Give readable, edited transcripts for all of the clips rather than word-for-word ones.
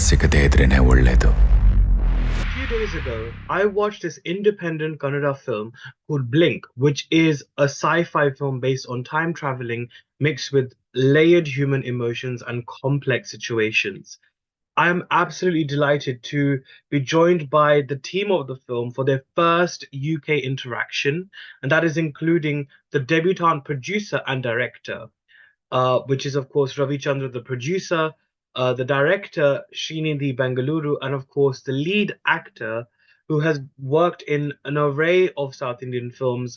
ಸಿಗದೇ ಇದ್ರೇನೆ ಒಳ್ಳೇದು. A few days ago, I watched this independent Kannada film called Blink, which is a sci-fi film based on time traveling mixed with layered human emotions and complex situations. I am absolutely delighted to be joined by the team of the film for their first UK interaction, and that is including the debutant producer and director, which is, of course, Ravichandra, the producer, the director, Srinidhi Bengaluru, and, of course, the lead actor who has worked in an array of South Indian films,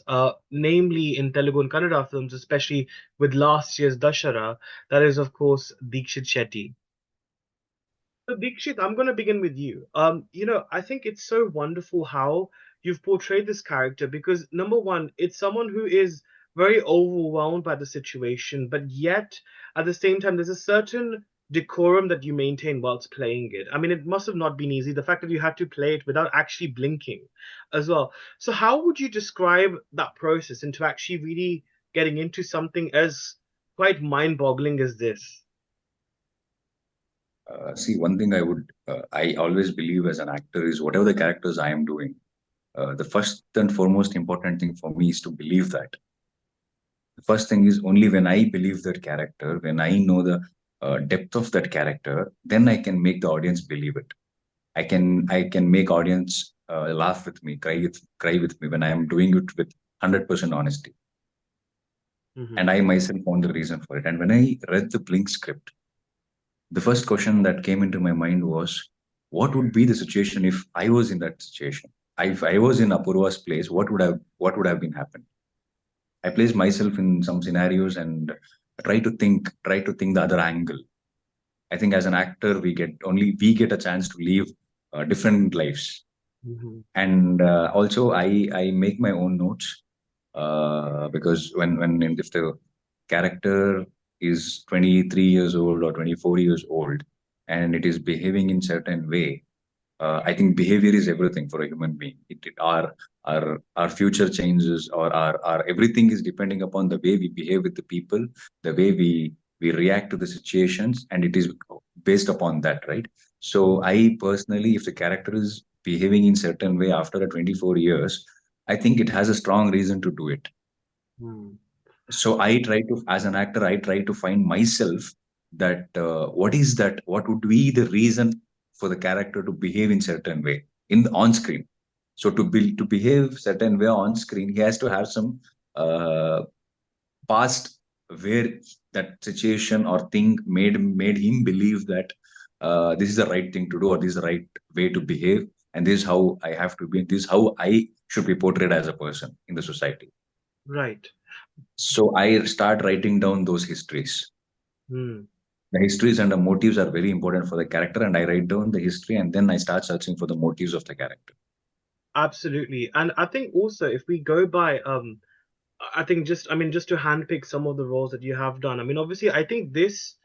namely in Telugu and Kannada films, especially with last year's Dashara. That is, of course, Dheekshith Shetty. So, Dikshit, I'm going to begin with you. I think it's so wonderful how you've portrayed this character because number one, it's someone who is very overwhelmed by the situation, but yet at the same time, there's a certain decorum that you maintain whilst playing it. I mean, it must have not been easy. The fact that you had to play it without actually blinking as well. So, how would you describe that process into actually really getting into something as quite mind-boggling as this? See, one thing I always believe as an actor is whatever the characters I am doing, the first and foremost important thing for me is to believe that. The first thing is only when I believe that character, when I know the depth of that character, then I can make the audience believe it. I can make audience laugh with me, cry with me when I am doing it with 100% honesty. And I myself found the reason for it. And when I read the Blink script, the first question that came into my mind was, what would be the situation if I was in that situation? If I was in Apoorva's place, what would have been happened? I placed myself in some scenarios and try to think the other angle. I think as an actor, we get a chance to live different lives, and also I make my own notes because when if the character is 23 years old or 24 years old and it is behaving in certain way, I think behavior is everything for a human being. Our future changes, or our everything is depending upon the way we behave with the people, the way we react to the situations, and it is based upon that, right? So I personally, if the character is behaving in certain way after a 24 years, I think it has a strong reason to do it. So as an actor, I try to find myself that what would be the reason for the character to behave in certain way on screen. So to behave certain way on screen, he has to have some past where that situation or thing made him believe that this is the right thing to do, or this is the right way to behave, and this is how I have to be. This is how I should be portrayed as a person in the society. Right. So I start writing down those histories. The histories and the motives are very important for the character, and I write down the history, and then I start searching for the motives of the character. Absolutely. And I think also if we go by I think just to handpick some of the roles that you have done. I mean, obviously I think this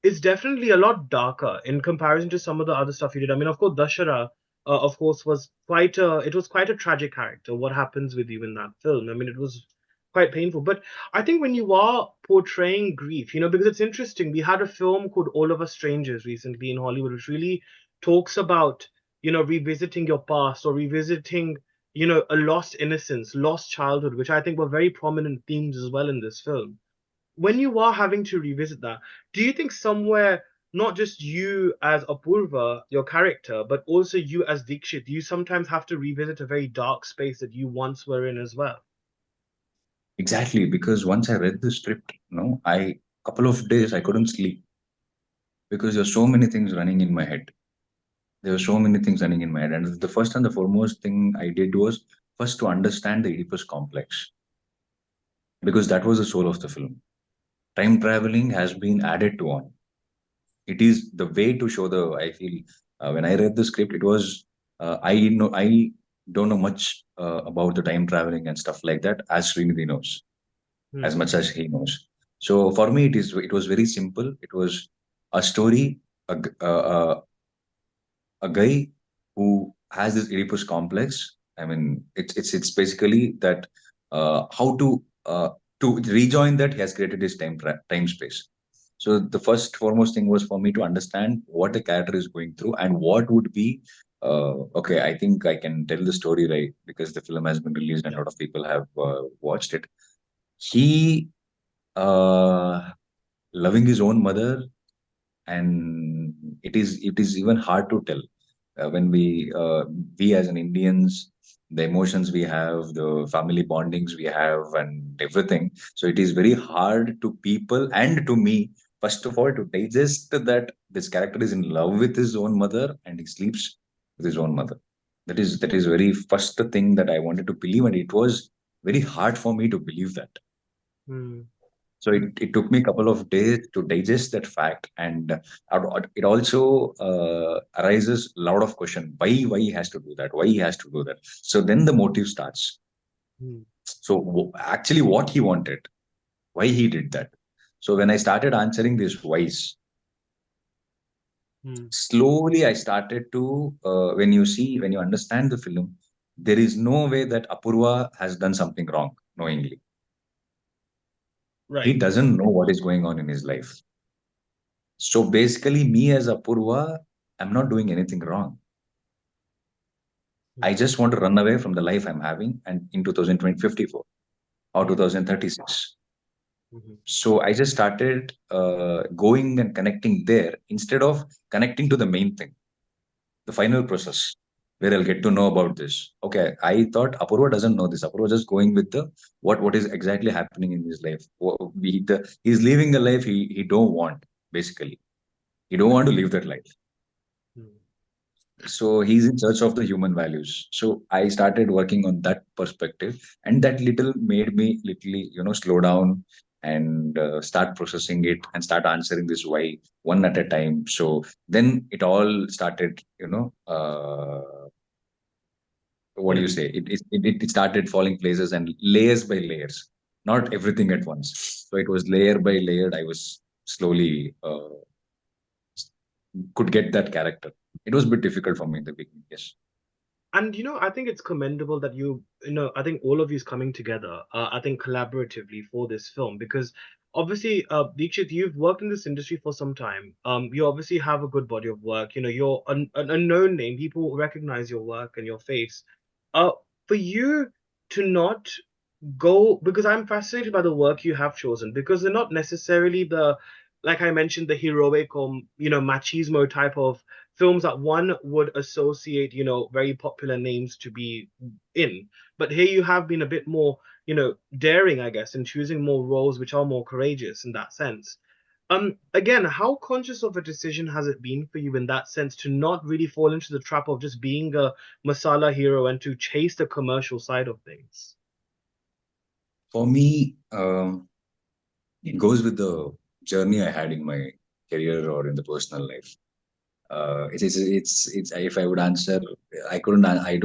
is definitely a lot darker in comparison to some of the other stuff you did. I mean, of course, Dashara, of course, was quite a tragic character. What happens with you in that film? I mean, it was quite painful. But I think when you are portraying grief, because it's interesting, we had a film called All of Us Strangers recently in Hollywood, which really talks about, revisiting your past or revisiting, a lost innocence, lost childhood, which I think were very prominent themes as well in this film. When you are having to revisit that, do you think somewhere, not just you as Apoorva, your character, but also you as Dikshit, you sometimes have to revisit a very dark space that you once were in as well? Exactly, because once I read the script, couple of days I couldn't sleep because there were so many things running in my head. There were so many things running in my head, and the first and the foremost thing I did was first to understand the Oedipus complex, because that was the soul of the film. Time traveling has been added to on. It is the way to show the. I feel when I read the script, it was I don't know much about the time traveling and stuff like that, as Srinidhi knows, as much as he knows. So for me, it was very simple. It was a story, a guy who has this Oedipus complex. I mean, it's basically that how to rejoin that he has created his time space. So the first foremost thing was for me to understand what the character is going through and what would be. Okay, I think I can tell the story right because the film has been released and a Yeah. lot of people have watched it. He uh, loving his own mother, and it is even hard to tell when we as an Indians, the emotions we have, the family bondings we have, and everything. So it is very hard to people and to me, first of all, to digest that this character is in love with his own mother and he sleeps with his own mother. That is very first thing that I wanted to believe, and it was very hard for me to believe that. Hmm. So it took me a couple of days to digest that fact, and it also arises a lot of question why he has to do that, why he has to do that. So then the motive starts. Hmm. So actually, what he wanted, why he did that. So when I started answering these whys, Hmm. slowly I started to when you understand the film, there is no way that Apurva has done something wrong knowingly. He Right. doesn't know what is going on in his life. So basically, me as Apurva, I'm not doing anything wrong. I Hmm. just want to run away from the life I'm having and in 2054 or Hmm. 2036. Hmm. So I just started going and connecting there instead of connecting to the main thing, the final process where I'll get to know about this. Okay, I thought Apurva doesn't know this. Apurva just going with the what is exactly happening in his life. He's living a life he don't want basically. He don't want to live that life. Hmm. So he's in search of the human values. So I started working on that perspective, and that little made me literally slow down and start processing it and start answering this why one at a time. So then it all started, what do you Hmm. say, it started falling places and layers by layers, not everything at once. So it was layer by layer. I was slowly could get that character. It was a bit difficult for me in the beginning, yes. And I think it's commendable that I think all of you is coming together, I think collaboratively for this film because obviously, Deekshith, you've worked in this industry for some time. You obviously have a good body of work. You're an unknown name. People recognize your work and your face. Uh, for you to not go because I'm fascinated by the work you have chosen because they're not necessarily like I mentioned, the heroic or machismo type of films that one would associate, very popular names to be in. But here you have been a bit more, daring, I guess, in choosing more roles which are more courageous in that sense. Again, how conscious of a decision has it been for you in that sense to not really fall into the trap of just being a masala hero and to chase the commercial side of things? For me, it goes with the journey I had in my career or in the personal life. It's if I would answer, I couldn't, I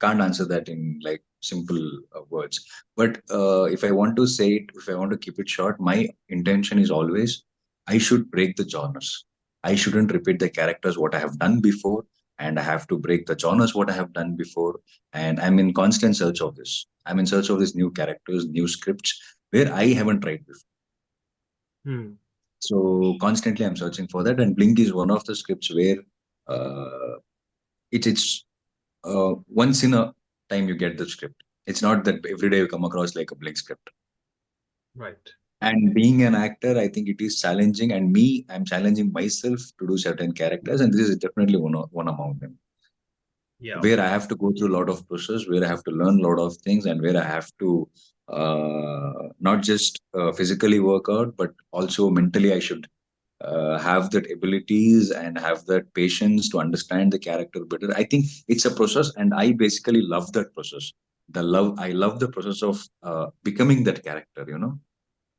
can't answer that in like simple words. But if I want to say it, if I want to keep it short, my intention is always I should break the genres. I shouldn't repeat the characters what I have done before, and I have to break the genres what I have done before. And I'm in constant search of this. I'm in search of these new characters, new scripts where I haven't tried before. Hmm. So constantly I'm searching for that, and Blink is one of the scripts where uh, it's once in a time you get the script. It's not that every day you come across like a Blink script. Right. And being an actor, I think it is challenging, and me, I'm challenging myself to do certain characters, and this is definitely one among them, Yeah. where I have to go through a lot of process, where I have to learn a lot of things, and where I have to not just physically work out, but also mentally I should have that abilities and have that patience to understand the character better. I think it's a process, and I basically love that process. I love the process of becoming that character.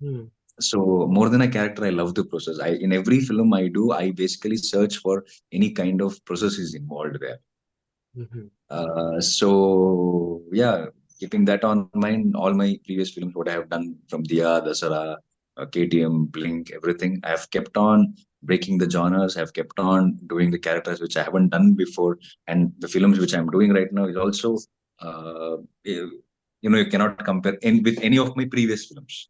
Hmm. So more than a character, I love the process. I in every film I do, I basically search for any kind of processes involved there. Hmm. So yeah, keeping that on mind, all my previous films, what I have done from Dia, Dasara, KTM, Blink, everything, I have kept on breaking the genres. I've kept on doing the characters which I haven't done before, and the films which I'm doing right now is also, uh, you cannot compare with any of my previous films.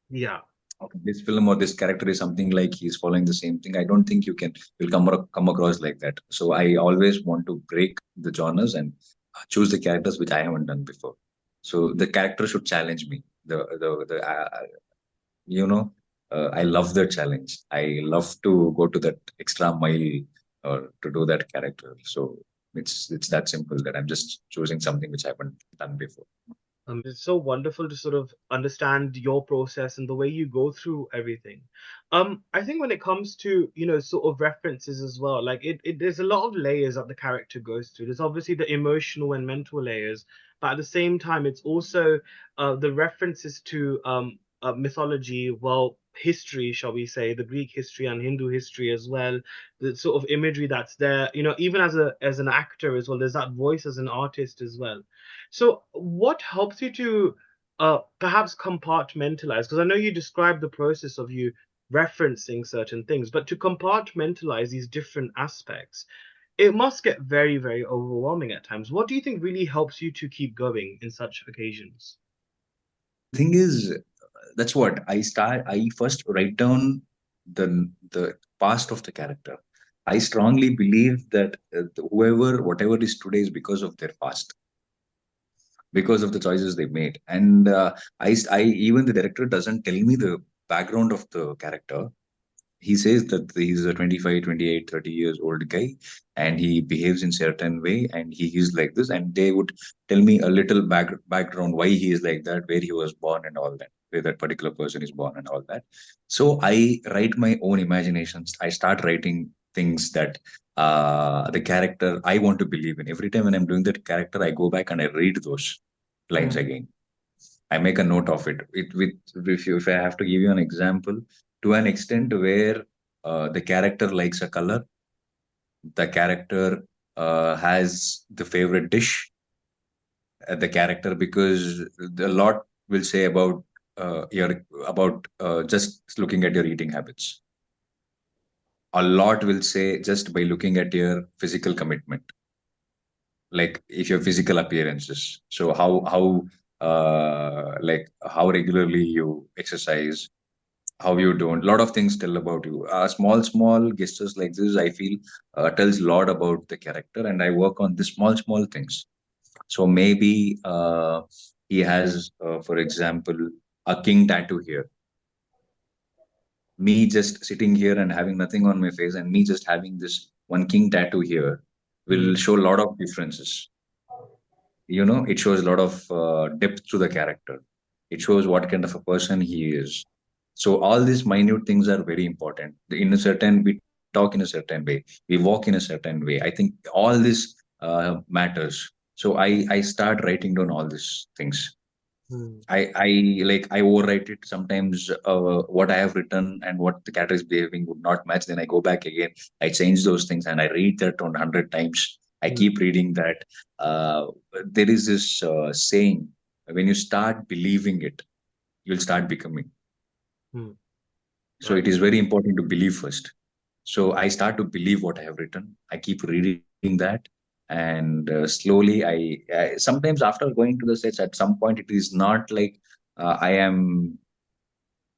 Yeah. okay, this film or this character is something like he's following the same thing. I don't think you can will come across like that. So I always want to break the genres and choose the characters which I haven't done before. So the character should challenge me. The you know I love the challenge. I love to go to that extra mile or to do that character. So it's that simple that I'm just choosing something which I haven't done before. It's so wonderful to sort of understand your process and the way you go through everything. I think when it comes to, sort of references as well, like there's a lot of layers that the character goes through. There's obviously the emotional and mental layers, but at the same time, it's also the references to mythology, well, history, shall we say, the Greek history and Hindu history as well, the sort of imagery that's there, even as an actor as well, there's that voice as an artist as well. So, what helps you to perhaps compartmentalize? Because I know you described the process of you referencing certain things, but to compartmentalize these different aspects, it must get very, very overwhelming at times. What do you think really helps you to keep going in such occasions? The thing is, that's what I first write down the past of the character. I strongly believe that whoever whatever is today is because of their past, because of the choices they made. And I even the director doesn't tell me the background of the character. He says that he's a 25, 28, 30 years old guy, and he behaves in certain way, and he is like this, and they would tell me a little background why he is like that, where he was born and all that, where that particular person is born and all that. So I write my own imaginations. I start writing things that the character I want to believe in. Every time when I'm doing that character, I go back and I read those lines Mm, again. I make a note of it. If I have to give you an example, to an extent where the character likes a color, the character has the favorite dish, the character, because a lot will say about your about just looking at your eating habits. A lot will say just by looking at your physical commitment, like if your physical appearances. So like how regularly you exercise, how you don't. A lot of things tell about you. Small gestures like this, I feel, tells a lot about the character, and I work on the small things. So maybe he has, for example, a king tattoo here. Me just sitting here and having nothing on my face, and me just having this one king tattoo here will mm, show a lot of differences. It shows a lot of depth to the character. It shows what kind of a person he is. So all these minute things are very important. In a certain We talk in a certain way, we walk in a certain way. I think all this matters. So I start writing down all these things. mm, I overwrite it sometimes. What I have written and what the character is behaving would not match. Then I go back again. I change those things and I read that on 100 times. I mm, keep reading that. Uh, there is this saying: when you start believing it, you'll start becoming. mm. So it Right. is very important to believe first. So I start to believe what I have written. I keep reading that, and slowly I sometimes after going to the sets, at some point it is not like I am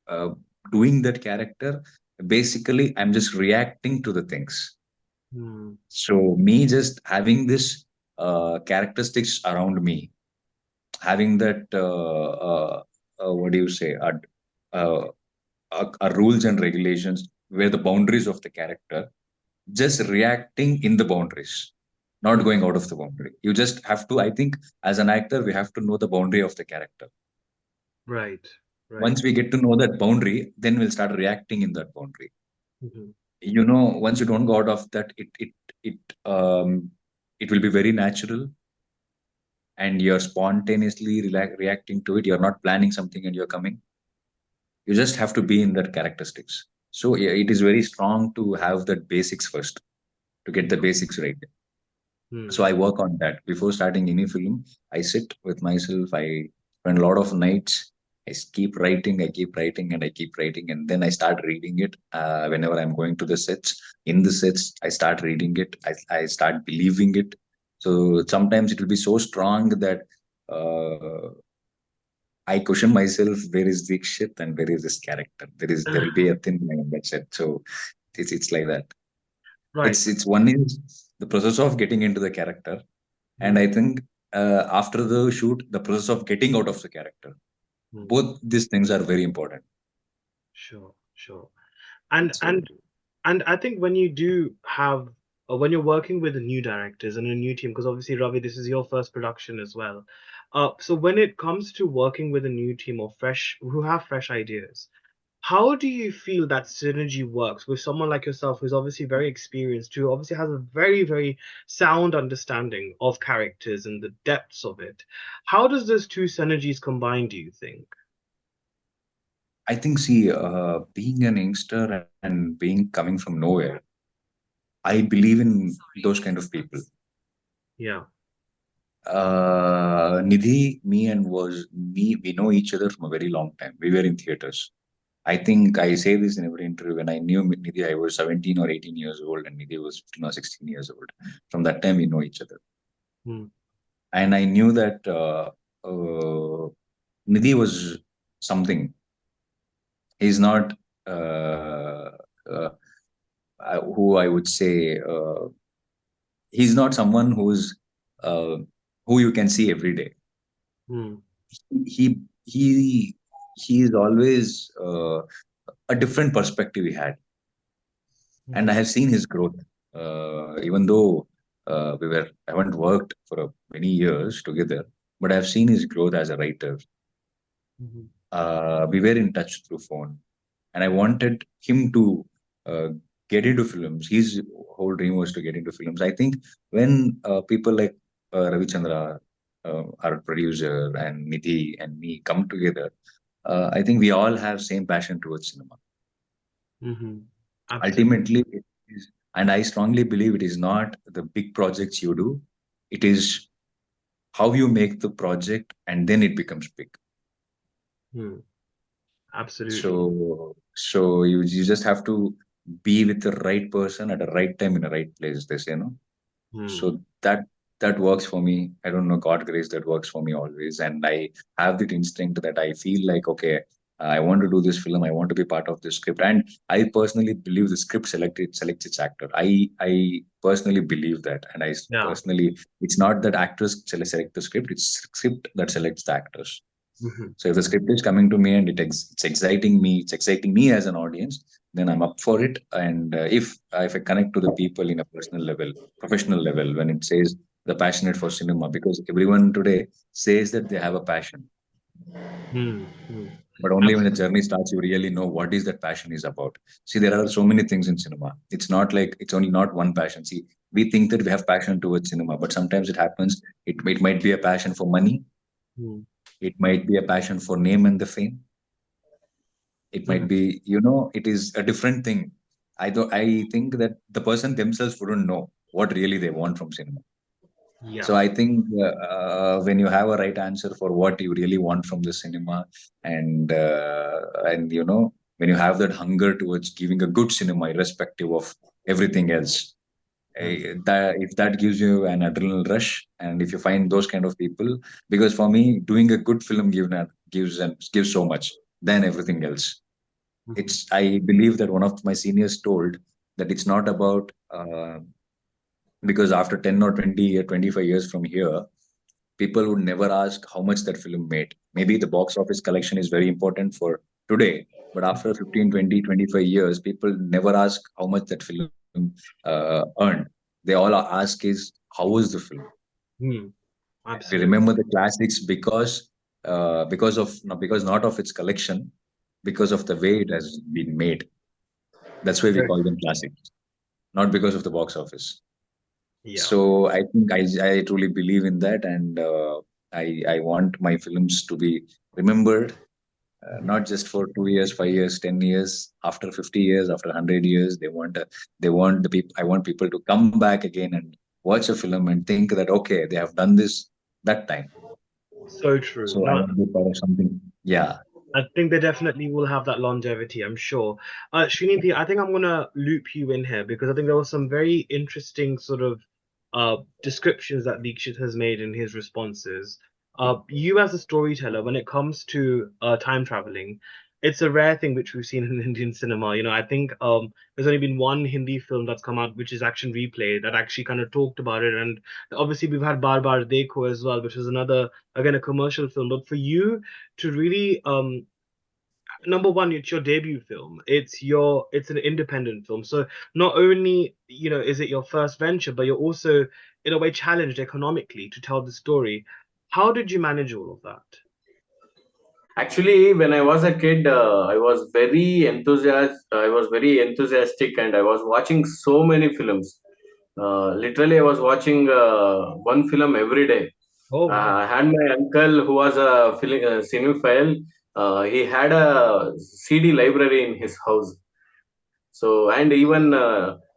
uh, doing that character. Basically, I'm just reacting to the things. Mm, So me just having this characteristics around me, having that what do you say, uh, rules and regulations where the boundaries of the character, just reacting in the boundaries, not mm. going out of the boundary. You just have to, I think, as an actor, we have to know the boundary of the character. Right. Right. Once we get to know that boundary, then we'll start reacting in that boundary. Mhm, Once you don't go out of that, it um it will be very natural, and you're spontaneously reacting to it. You're not planning something and you're coming. You just have to be in that characteristics. So yeah, it is very strong to have that basics first, to get the basics right. So mm, I work on that before starting any film. I sit with myself. I spend a lot of nights. Keep writing. I keep writing and I keep writing, and then I start reading it. Whenever I'm going to the sets, in the sets, I start reading it. I start believing it. So sometimes it will be so strong that uh, I question myself, where is Dheekshith and where is this character? There will be a thin line, that's it. So it's like that. Right. It's one is the process of getting into the character, and Hmm. I think after the shoot, the process of getting out of the character. Hmm. Both these things are very important. Sure, sure. And So and and I think when you do have when you're working with the new directors and a new team, because obviously Ravi, this is your first production as well. So when it comes to working with a new team or fresh who have fresh ideas, how do you feel that synergy works with someone like yourself who's obviously very experienced, who obviously has a very, very sound understanding of characters and the depths of it? How does those two synergies combine, do you think? I think, see, being an youngster and being coming from nowhere, I believe in those kind of people. Yeah. Nidhi, me and was me, we know each other from a very long time. We were in theaters. I think I say this in every interview. When I knew Nidhi, I was 17 or 18 years old, and Nidhi was 15 or 16 years old. From that time, we know each other. Hmm. And I knew that Nidhi was something. He's not uh, who I would say, he's not someone uh, who you can see every day. Hmm. He he is always a different perspective he had, and I Hmm. have seen his growth. Even though I haven't worked for many years together, but I've seen his growth as a writer. Hmm. We were in touch through phone, and I wanted him to uh, get into films. His whole dream was to get into films. I think when people like Ravichandra, our producer, and Nidhi and me come together, I think we all have same passion towards cinema. Hmm. Absolutely. Ultimately, it is, and I strongly believe it is not the big projects you do; it is how you make the project, and then it becomes big. Hmm. Absolutely. So you just have to be with the right person at the right time in the right place. They say, no. Hmm. So that works for me. I don't know, God grace, that works for me always, and I have that instinct that I feel like, okay, I want to do this film. I want to be part of this script, and I personally believe the script selects its actor. I personally believe that, and Yeah. personally, it's not that actors select the script; it's script that selects the actors. Hmm. So if the script is coming to me and it's exciting me as an audience, then I'm up for it. And if I connect to the people in a personal level, professional level, when it says the passionate for cinema, because everyone today says that they have a passion, Hmm. Hmm. but only when the Absolutely. journey starts, you really know what is that passion is about. See, there are so many things in cinema. It's not like it's only not one passion. See, we think that we have passion towards cinema, but sometimes it happens. It might be a passion for money. Hmm. It might be a passion for name and the fame. It Hmm. might be, it is a different thing. I think that the person themselves wouldn't know what really they want from cinema. Yeah. So I think when you have a right answer for what you really want from the cinema, and when you have that hunger towards giving a good cinema irrespective of everything else, Hmm. that if that gives you an adrenaline rush, and if you find those kind of people, because for me doing a good film gives so much than everything else. Hmm. It's I believe that one of my seniors told that it's not about because after 10 or 20 or 25 years from here, people would never ask how much that film made. Maybe the box office collection is very important for today, but after 15, 20, 25 years, people never ask how much that film earned. They all ask is how was the film. Hmm. We Absolutely. remember the classics because not of its collection, because of the way it has been made. That's why we Very- call them classics, not because of the box office. Yeah. So I think I truly believe in that, and I want my films to be remembered, not just for 2 years, 5 years, 10 years, after 50 years, after 100 years. They want the people. I want people to come back again and watch a film and think that okay, they have done this that time. So true. So I No, want to be part of something. Yeah. I think they definitely will have that longevity, I'm sure. Srinidhi, I think I'm gonna loop you in here because I think there was some very interesting sort of descriptions that Deekshith has made in his responses. You as a storyteller, when it comes to time traveling, it's a rare thing which we've seen in Indian cinema. I think there's only been one Hindi film that's come out, which is Action Replay, that actually kind of talked about it. And obviously, we've had Bar Bar Dekho as well, which is another, again, a commercial film. But for you to really number one, it's your debut film. It's an independent film. So not only, is it your first venture, but you're also in a way challenged economically to tell the story. How did you manage all of that? Actually, when I was a kid, I was very enthusiastic, and I was watching so many films. Literally, I was watching one film every day. Oh wow. I had my uncle who was a cinephile. He had a CD library in his house. So, and even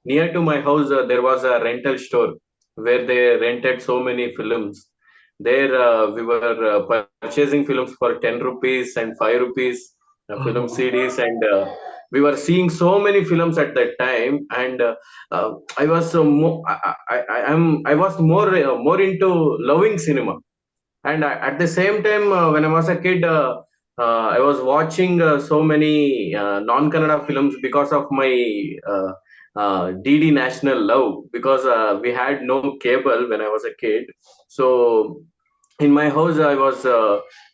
near to my house, there was a rental store where they rented so many films. There, we were purchasing films for 10 rupees and 5 rupees, film Oh wow. CDs, and we were seeing so many films at that time. And I was I was more into loving cinema. And at the same time, when I was a kid, I was watching so many non-Kannada films because of my DD National love, because we had no cable when I was a kid. So in my house, I was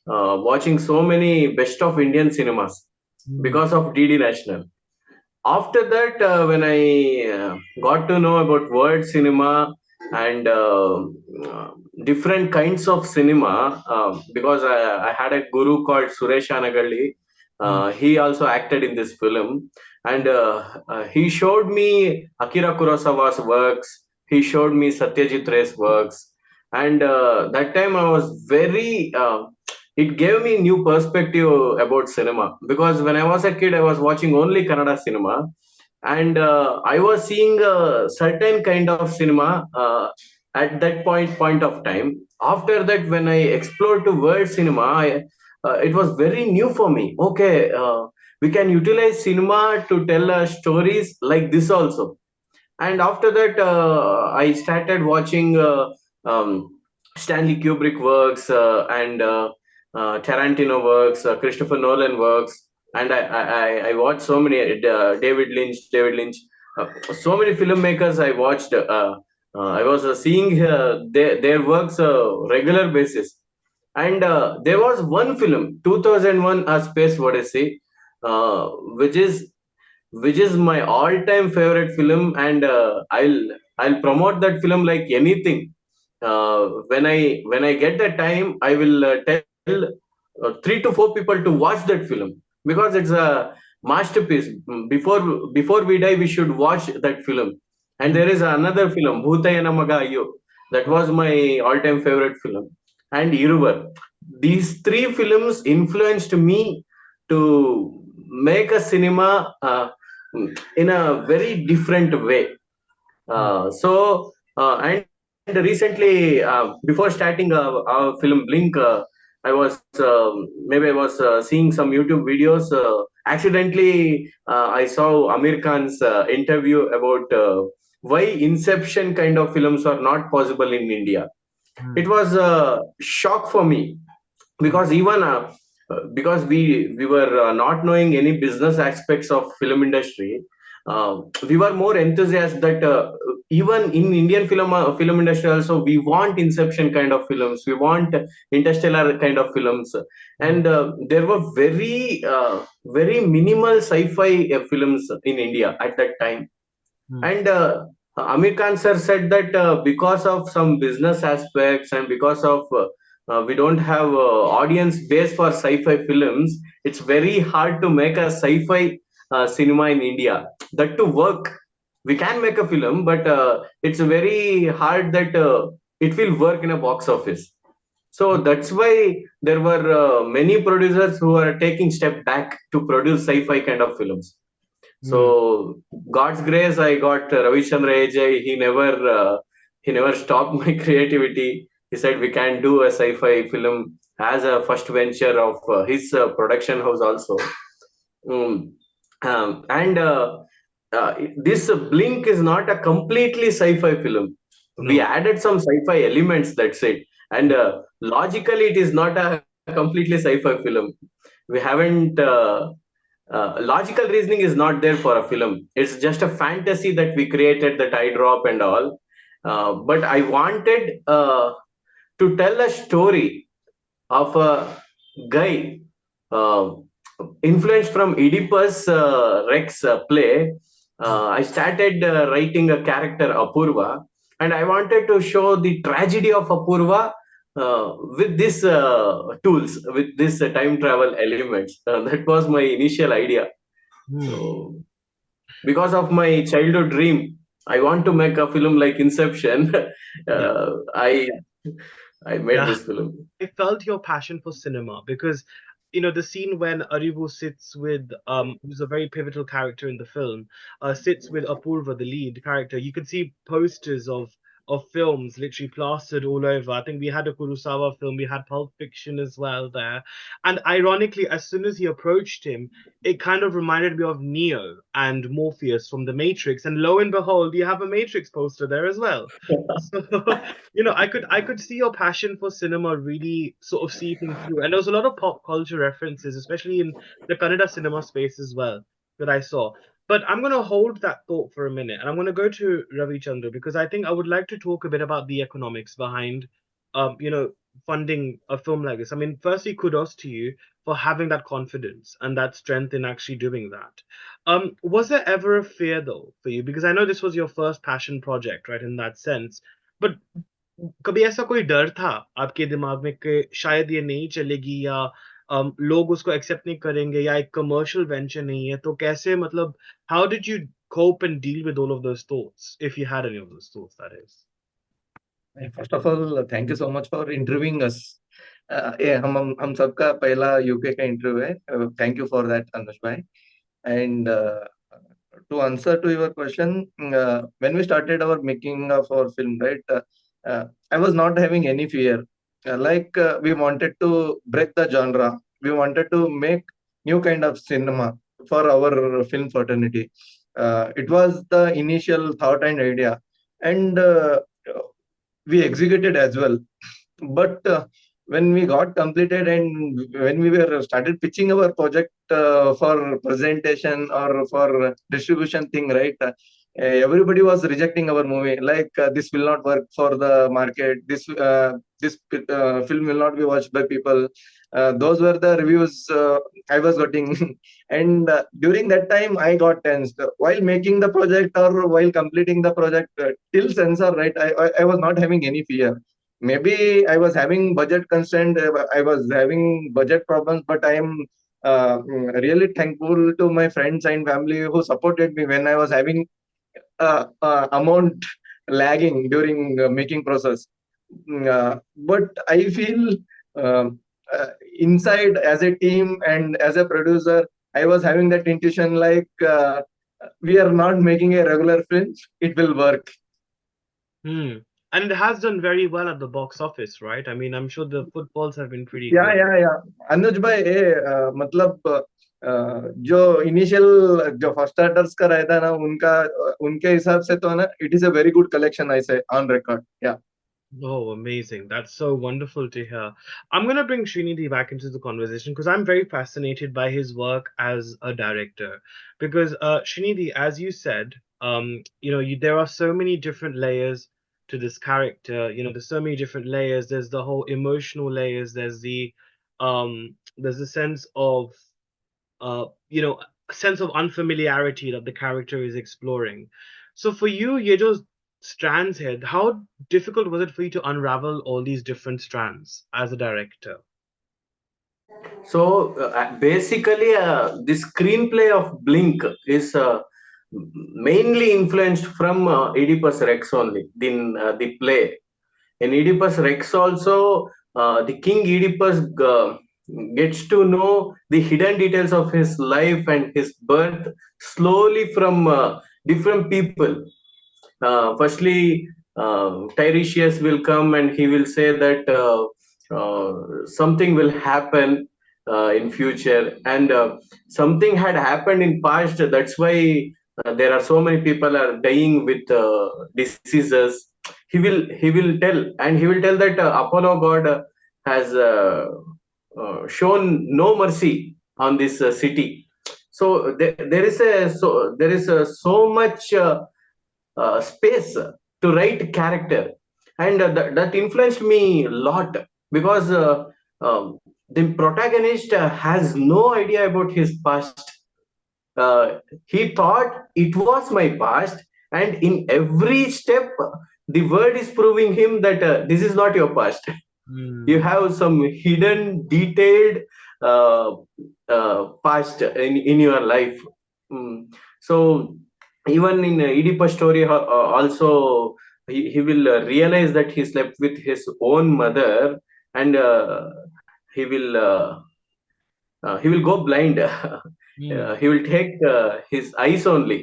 watching so many best of Indian cinemas Hmm. because of DD National. After that, when I got to know about world cinema and uh, different kinds of cinema, because I had a guru called Suresh Anagalli. Hmm. He also acted in this film, and he showed me Akira Kurosawa's works. He showed me Satyajit Ray's works, and that time I was very it gave me new perspective about cinema, because when I was a kid I was watching only Kannada cinema, and I was seeing a certain kind of cinema at that point of time. After that, when I explored to world cinema, it was very new for me. Okay, we can utilize cinema to tell stories like this also. And after that, I started watching Stanley Kubrick works, and Tarantino works, Christopher Nolan works, and I watched so many David Lynch, so many filmmakers I watched. I was seeing their works regular basis, and there was one film, 2001: A Space Odyssey, uh, which is which is my all-time favorite film, and I'll promote that film like anything. When I get the time, I will tell 3 to 4 people to watch that film, because it's a masterpiece. Before we die, we should watch that film. And Hmm. there is another film, Bhutayana Maga Ayyo. That was my all-time favorite film. And Iruvar. These three films influenced me to make a cinema in a very different way. Hmm. And recently, before starting our film Blink, maybe I was seeing some YouTube videos. Accidentally, I saw Amir Khan's interview about why Inception kind of films are not possible in India. It Hmm. was a shock for me, Hmm. because even because we were not knowing any business aspects of film industry. We were more enthusiastic that even in Indian film industry also, we want Inception kind of films, we want Interstellar kind of films. Hmm. And there were very minimal sci-fi films in India at that time. Hmm. And Amir Khan sir said that because of some business aspects, and because of we don't have audience base for sci-fi films, it's very hard to make a sci-fi cinema in India. That to work, we can make a film, but it's very hard that it will work in a box office. So that's why there were many producers who are taking step back to produce sci-fi kind of films. Hmm. So God's grace, I got Ravichandra AJ. He never stopped my creativity. He said we can do a sci-fi film as a first venture of his production house also. Mm. And this Blink is not a completely sci-fi film. We No. added some sci-fi elements. That's it. And logically, it is not a completely sci-fi film. We haven't. Logical reasoning is not there for a film. It's just a fantasy that we created, the tie drop and all. But I wanted to tell a story of a guy uh, influenced from Oedipus Rex play. I started writing a character Apoorva, and I wanted to show the tragedy of Apoorva with these tools, with this time travel elements. That was my initial idea. Hmm. So, because of my childhood dream, I want to make a film like Inception. Yeah. I made Yeah. this film. I felt your passion for cinema because, the scene when Arivu sits with who's a very pivotal character in the film, sits with Apoorva, the lead character. You can see posters of films literally plastered all over. I think we had a Kurosawa film, we had Pulp Fiction as well there. And ironically, as soon as he approached him, it kind of reminded me of Neo and Morpheus from The Matrix. And lo and behold, you have a Matrix poster there as well. So I could see your passion for cinema really sort of seeping through, and there was a lot of pop culture references, especially in the Kannada cinema space as well, that I saw. But I'm going to hold that thought for a minute, and I'm going to go to Ravichandra because I think I would like to talk a bit about the economics behind, um, you know, funding a film like this. I mean, firstly, kudos to you for having that confidence and that strength in actually doing that. Was there ever a fear though for you? Because I know this was your first passion project, right? In that sense, but कभी ऐसा कोई डर था आपके दिमाग में कि शायद ये नहीं चलेगी या लोग उसको एक्सेप्ट नहीं करेंगे या एक कमर्शियल वेंचर नहीं है तो कैसे मतलब how did you cope and deal with all of those thoughts if you had any of those thoughts that is. First of all, thank you so much for interviewing us. ये हम सबका पहला UK का interview है. Thank you for that, Anush bhai. And to answer to your question, when we started our making of our film, right, I was not having any fear. We wanted to break the genre. We wanted to make new kind of cinema for our film fraternity. It was the initial thought and idea, and we executed as well. But when we got completed and when we were started pitching our project for presentation or for distribution thing, right, everybody was rejecting our movie, like this will not work for the market, this film will not be watched by people. Those were the reviews I was getting. And during that time I got tensed while making the project or while completing the project. Till censor, right, I was not having any fear. Maybe I was having budget constraint, I was having budget problems, but I am really thankful to my friends and family who supported me when I was having amount lagging during making process. But I feel um, inside as a team and as a producer, I was having that intuition like we are not making a regular film, it will work. Hmm. And it has done very well at the box office, right? I mean, I'm sure the footfalls have been pretty या good. या या अनुज भाई मतलब जो initial जो first starters का रहता है ना उनका उनके हिसाब से तो ना it is a very good collection ऐसे ऑन रिकॉर्ड या. Oh, amazing. That's so wonderful to hear. I'm going to bring Srinidhi back into the conversation because I'm very fascinated by his work as a director. Because, Srinidhi, as you said, there are so many different layers to this character. There's so many different layers. There's the whole emotional layers. There's the sense of uh, you know, a sense of unfamiliarity that the character is exploring. So for you, Yejo's strands here, how difficult was it for you to unravel all these different strands as a director? So basically, the screenplay of Blink is mainly influenced from Oedipus Rex only, the play. In Oedipus Rex also, the king Oedipus gets to know the hidden details of his life and his birth slowly from different people. Firstly, Tiresias will come and he will say that something will happen in future, and something had happened in past. That's why there are so many people are dying with diseases. he will tell that Apollo god has shown no mercy on this city. So there is so much space to write character, and that influenced me a lot, because the protagonist has no idea about his past. He thought it was my past, and in every step the world is proving him that this is not your past. You Hmm. have some hidden detailed uh, past in your life. Mm. So even in Oedipus story, also he will realize that he slept with his own mother, and he will go blind. He will take his eyes only.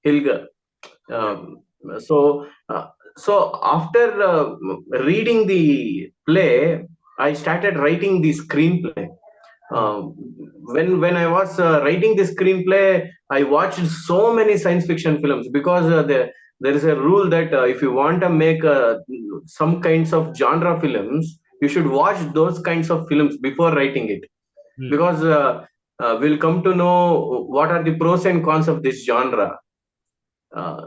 He'll go. Right. So after reading the play, I started writing the screenplay. Hmm. Um, when I was writing the screenplay, I watched so many science fiction films, because there is a rule that if you want to make some kinds of genre films, you should watch those kinds of films before writing it, Hmm. because we'll come to know what are the pros and cons of this genre.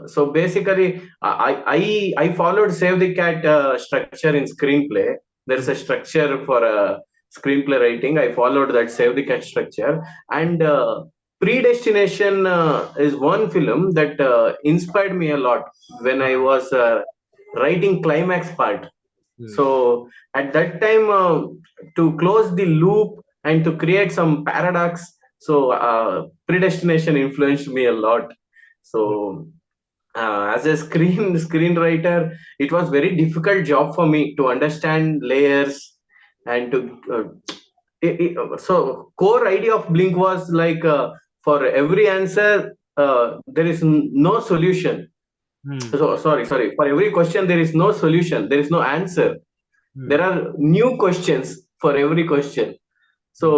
So basically, I followed Save the Cat structure in screenplay. There is a Hmm. structure for screenplay writing. I followed that Save the Cat structure, and Predestination is one film that inspired me a lot when I Ah. was writing climax part. Hmm. So at that time, to close the loop and to create some paradox, so Predestination influenced me a lot. Hmm. So as a screenwriter, it was very difficult job for me to understand layers, and to so core idea of Blink was like, for every answer there is no solution. Hmm. So sorry, for every question there is no solution, there is no answer. There Hmm. are new questions for every question. Hmm. So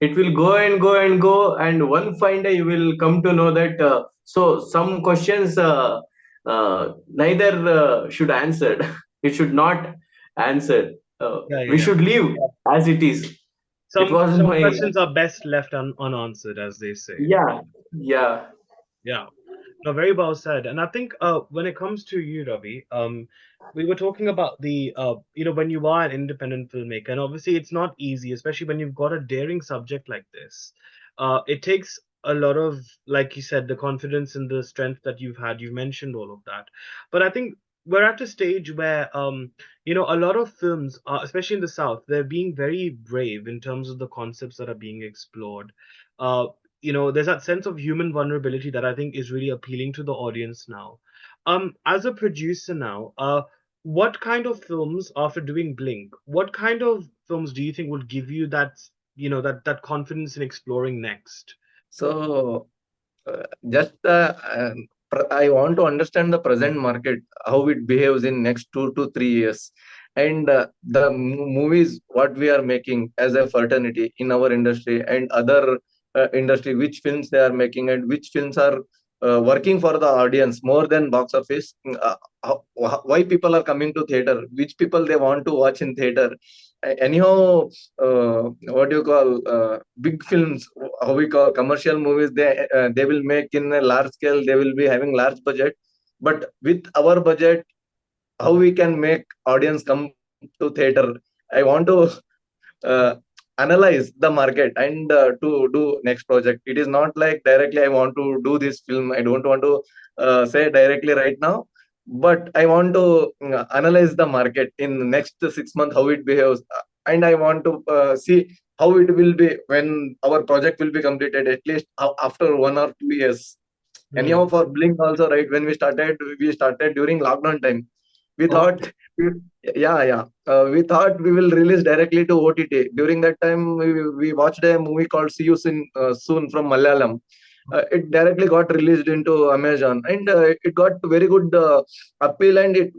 it will go and go and go, and one fine day you will come to know that so some questions neither should answered. It should not answered. Yeah, We yeah. should leave as it is. It was Some my, questions are best left unanswered, as they say. yeah, yeah. Yeah. No, very well said. And I think when it comes to you, Ravi, we were talking about the when you are an independent filmmaker, and obviously it's not easy, especially when you've got a daring subject like this. It takes a lot of, like you said, the confidence and the strength that you've had. You mentioned all of that, but I think we're at a stage where a lot of films, especially in the South, they're being very brave in terms of the concepts that are being explored. Uh, there's that sense of human vulnerability that I think is really appealing to the audience now. As a producer now, what kind of films, after doing Blink, what kind of films do you think will give you that confidence in exploring next? So just I want to understand the present market, how it behaves in next 2 to 3 years, and the movies what we are making as a fraternity in our industry and other industry, which films they are making and which films are working for the audience more than box office. Why people are coming to theater, which people they want to watch in theater. Anyhow, what do you call big films, how we call commercial movies, they will make in a large scale, they will be having large budget, but with our budget, how we can make audience come to theater. I want to uh, analyze the market and to do next project. It is not like directly I want to do this film, I don't want to say directly right now, but I want to analyze the market in the next 6 months, how it behaves, and I want to see how it will be when our project will be completed, at least after 1 or 2 years. Anyhow, Hmm. for Blink also, right, when we started during lockdown time. We thought, Okay. we- yeah, we thought we will release directly to OTT. During that time, we watched a movie called See You Soon from Malayalam. It directly got released into Amazon, and it got very good appeal, and it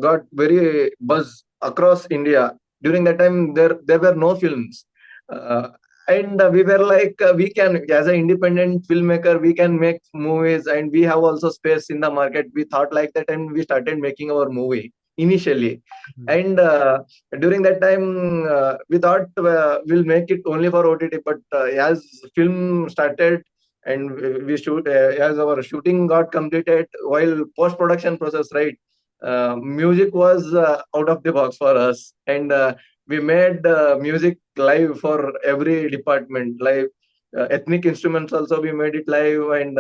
got very buzz across India. During that time, there were no films. Uh, and we were like, we can, as an independent filmmaker, we can make movies, and we have also space in the market. We thought like that, and we started making our movie. initially. Mhm. And during that time, we thought we'll make it only for OTT. But as film started and we shoot, as our shooting got completed, while post production process, right, music was out of the box for us, and we made music live for every department, live. Ethnic instruments also we made it live, and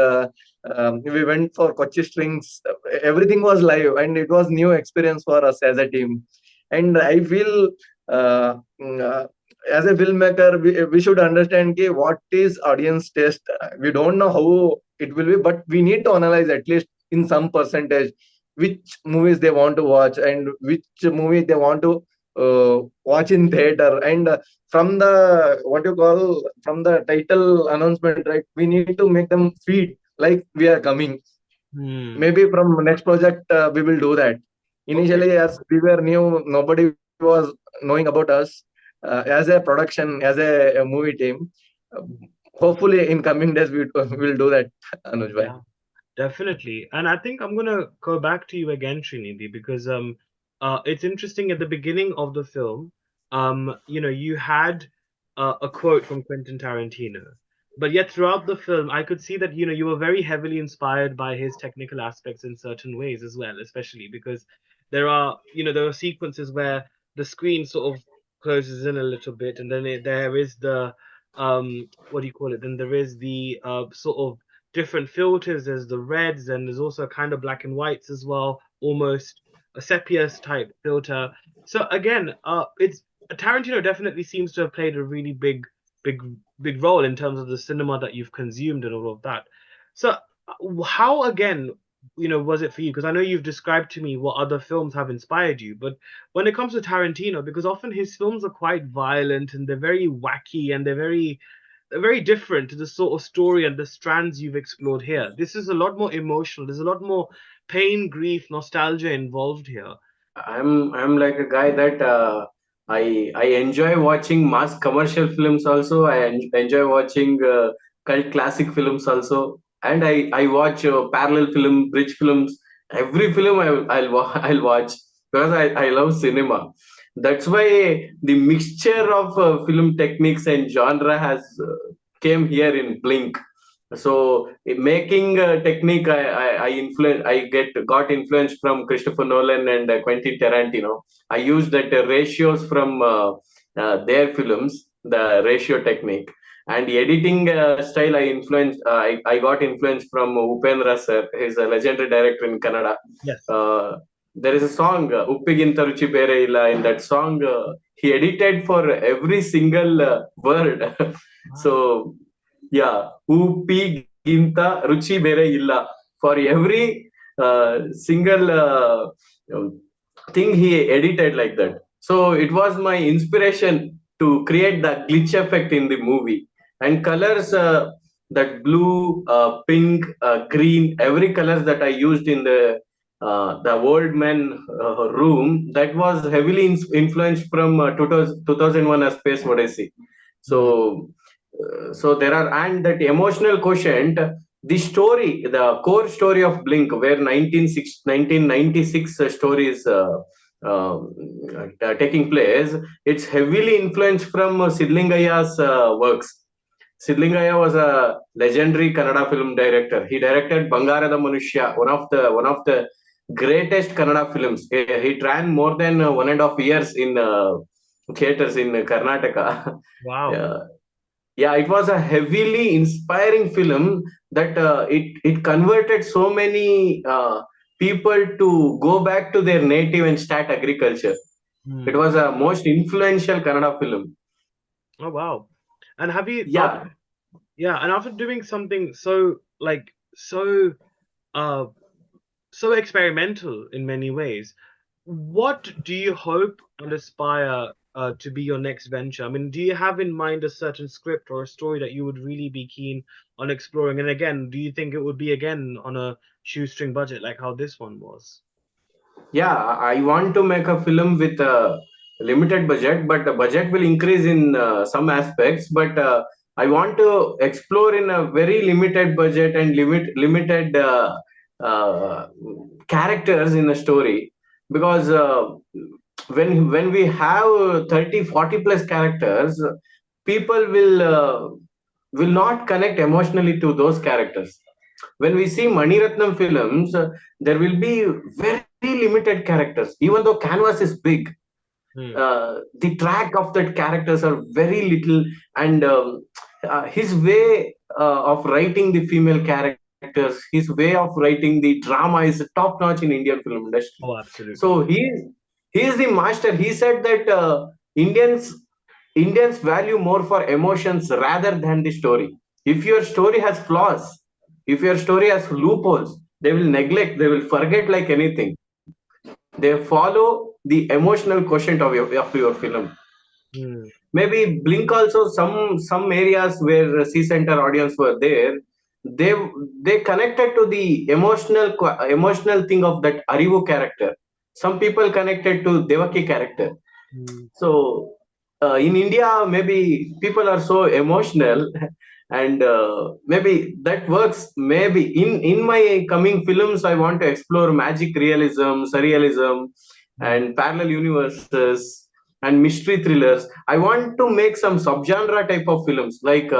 we went for Kochi strings. Everything was live, and it was new experience for us as a team. And I feel, uh, mm, uh, as a filmmaker, we should understand ki what is audience taste. We don't know how it will be, but we need to analyze at least in some percentage which movies they want to watch and which movie they want to watch in theater. And from the what you call, from the title announcement, right, we need to make them feel like we are coming. Hmm. Maybe from next project we will do that. Okay. Initially, as we were new, nobody was knowing about us as a production, as a movie team. Uh, Hopefully in coming days we will do that, Anuj bhai. Yeah. Definitely. And I think I'm gonna go back to you again, Srinidhi, because it's interesting at the beginning of the film, you had a quote from Quentin Tarantino. But yet throughout the film, I could see that, you were very heavily inspired by his technical aspects in certain ways as well, especially because there are sequences where the screen sort of closes in a little bit, and then there is the what do you call it? Then there is the sort of different filters. There's the reds, and there's also kind of black and whites as well, almost a sepia type filter. So again, it's Tarantino definitely seems to have played a really big, big role in terms of the cinema that you've consumed and all of that. So how again, was it for you? Because I know you've described to me what other films have inspired you, but when it comes to Tarantino, because often his films are quite violent and they're very wacky and they're very different to the sort of story and the strands you've explored here. This is a lot more emotional. There's a lot more pain, grief, nostalgia involved here. I'm like a guy that I enjoy watching mass commercial films also. I enjoy watching cult classic films also, and I watch parallel film, bridge films. Every film I'll watch because I love cinema. That's why the mixture of film techniques and genre has came here in Blink. So in making technique, I got influence from Christopher Nolan and Quentin Tarantino. I used that ratios from their films, the ratio technique, and the editing style. I got influence from Upendra sir. He's a legendary director in Kannada. Yes. uh, there is a song, Uppiginta Ruchi Bere Illa. In that song, he edited for every single word. So Wow. yeah, Uppiginta Ruchi Bere Illa. For every single thing he edited like that. So it was my inspiration to create the glitch effect in the movie. And colors, that blue, pink, green, every colors that I used in the old man room, that was heavily influenced from 2001 A Space Odyssey. So Hmm. there are, and that emotional quotient, the story, the core story of Blink, where 1996 story is taking place, it's heavily influenced from Sidlingaya's works. Sidlingaya was a legendary Kannada film director. He directed Bangarada Manushya, one of the greatest Kannada films. He ran more than 1.5 years in theaters in Karnataka. Wow. Yeah, yeah, it was a heavily inspiring film that it converted so many people to go back to their native and start agriculture. It Hmm. was a most influential Kannada film. Oh wow. And have you after Yeah, yeah, and after doing something so like uh so experimental in many ways, what do you hope and aspire to be your next venture? I mean, do you have in mind a certain script or a story that you would really be keen on exploring? And again, do you think it would be again on a shoestring budget like how this one was? yeah, I want to make a film with a limited budget, but the budget will increase in some aspects. But I want to explore in a very limited budget and limited uh, characters in the story, because when we have 30-40 plus characters, people will not connect emotionally to those characters. When we see Maniratnam films, there will be very limited characters, even though canvas is big. Hmm. The track of that characters are very little, and his way of writing the female characters, his way of writing the drama is top notch in Indian film industry. Oh, So absolutely. he is the master. He said that Indians value more for emotions rather than the story. If your story has flaws, if your story has loopholes, they will neglect, they will forget like anything. They follow the emotional quotient of your film. Hmm. Maybe Blink also, some areas where C center audience were there, they they connected to the emotional thing of that Arivu character. Some people connected to Devaki character. Hmm. So in India, maybe people are so emotional, and maybe that works. Maybe in my coming films, I want to explore magic realism, surrealism, Hmm. and parallel universes and mystery thrillers. I want to make some subgenre type of films, like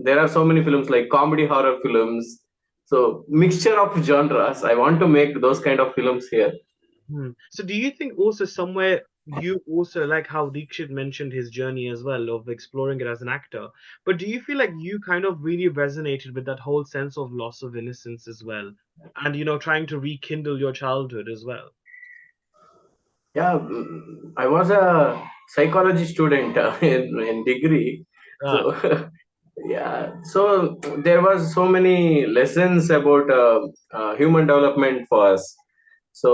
there are so many films like comedy horror films. So mixture of genres. I want to make those kind of films here. Hmm. So do you think also somewhere you also like how Dheekshith mentioned his journey as well of exploring it as an actor, but do you feel like you kind of really resonated with that whole sense of loss of innocence as well, and trying to rekindle your childhood as well? Yeah, I was a psychology student in degree. Ah, So yeah, so there was so many lessons about human development for us. So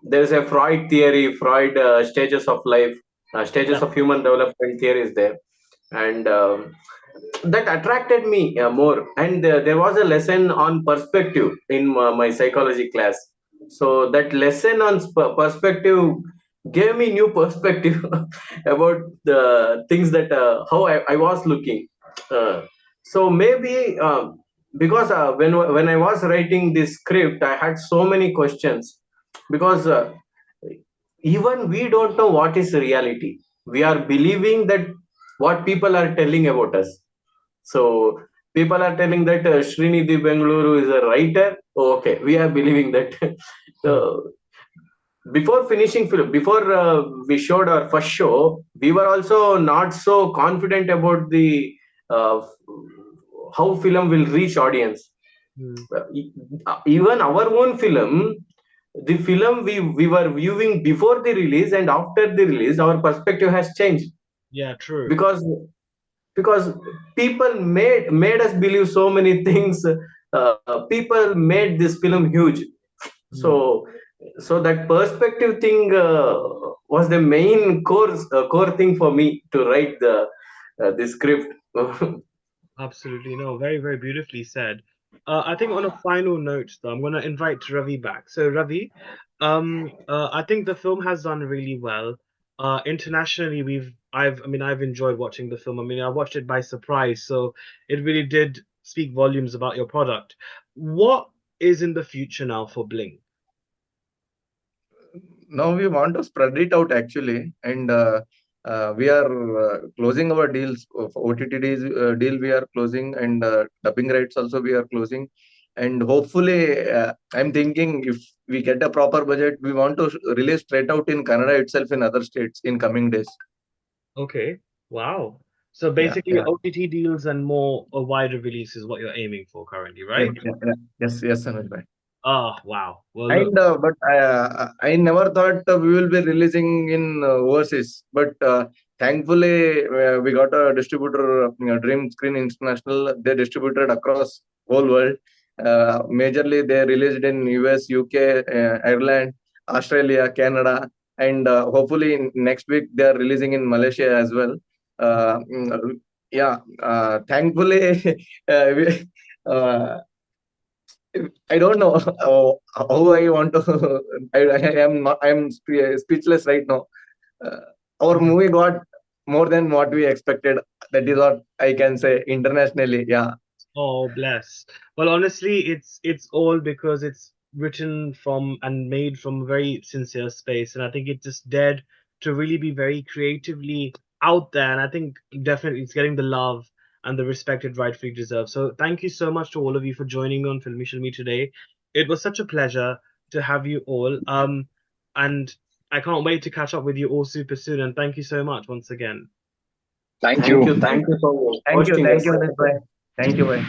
there's a Freud theory, Freud stages of life, yeah, stages of human development theory is there, and that attracted me more. And there was a lesson on perspective in my psychology class. So that lesson on perspective gave me new perspective about the things that how I was looking. Uh, so maybe because when I was writing this script, I had so many questions, because even we don't know what is reality. We are believing that what people are telling about us. So people are telling that Srinidhi Bengaluru is a writer. Oh, okay, we are believing that. hmm, So before finishing film, before we showed our first show, we were also not so confident about the uh, how film will reach audience. hmm. Even our own film, the film we were viewing before the release and after the release, our perspective has changed, Yeah, true. because people made us believe so many things. People made this film huge. Hmm. So that perspective thing was the main core thing for me to write the script. Absolutely. No, very, very beautifully said. I think on a final note, though, I'm going to invite Ravi back. So, Ravi, I think the film has done really well. Internationally, I've enjoyed watching the film. I mean, I watched it by surprise, so it really did speak volumes about your product. What is in the future now for Bling? Now we want to spread it out actually, and we are closing our deals. OTT deal we are closing, and dubbing rights also we are closing. And hopefully, I'm thinking if we get a proper budget, we want to release straight out in Kannada itself in other states in coming days. Okay, wow. So Yeah, basically, yeah. OTT deals and more a wider release is what you're aiming for currently, Yes, right? yeah, yeah. Yes, Anuj bhai. Ah, wow. Well, look. And but I never thought we will be releasing in overseas. But thankfully, we got a distributor, Dream Screen International. They distributed across whole world. Majorly, they released in US, UK, Ireland, Australia, Canada, and hopefully next week they are releasing in Malaysia as well. Yeah, thankfully, we, uh, I don't know how I want to. I am not. I'm speechless right now. Uh, our Hmm. movie got more than what we expected. That is what I can say internationally. Yeah. Oh, bless. Well, honestly, it's all because it's written from and made from a very sincere space, and I think it just dared to really be very creatively out there, and I think definitely it's getting the love and the respect it rightfully deserves. So thank you so much to all of you for joining me on Filmy Shilmy today. It was such a pleasure to have you all. And I can't wait to catch up with you all super soon. And thank you so much once again. Thank Thank you. you. Thank you for Thank you, hosting us. Anuj bhai. Thank you, bhai.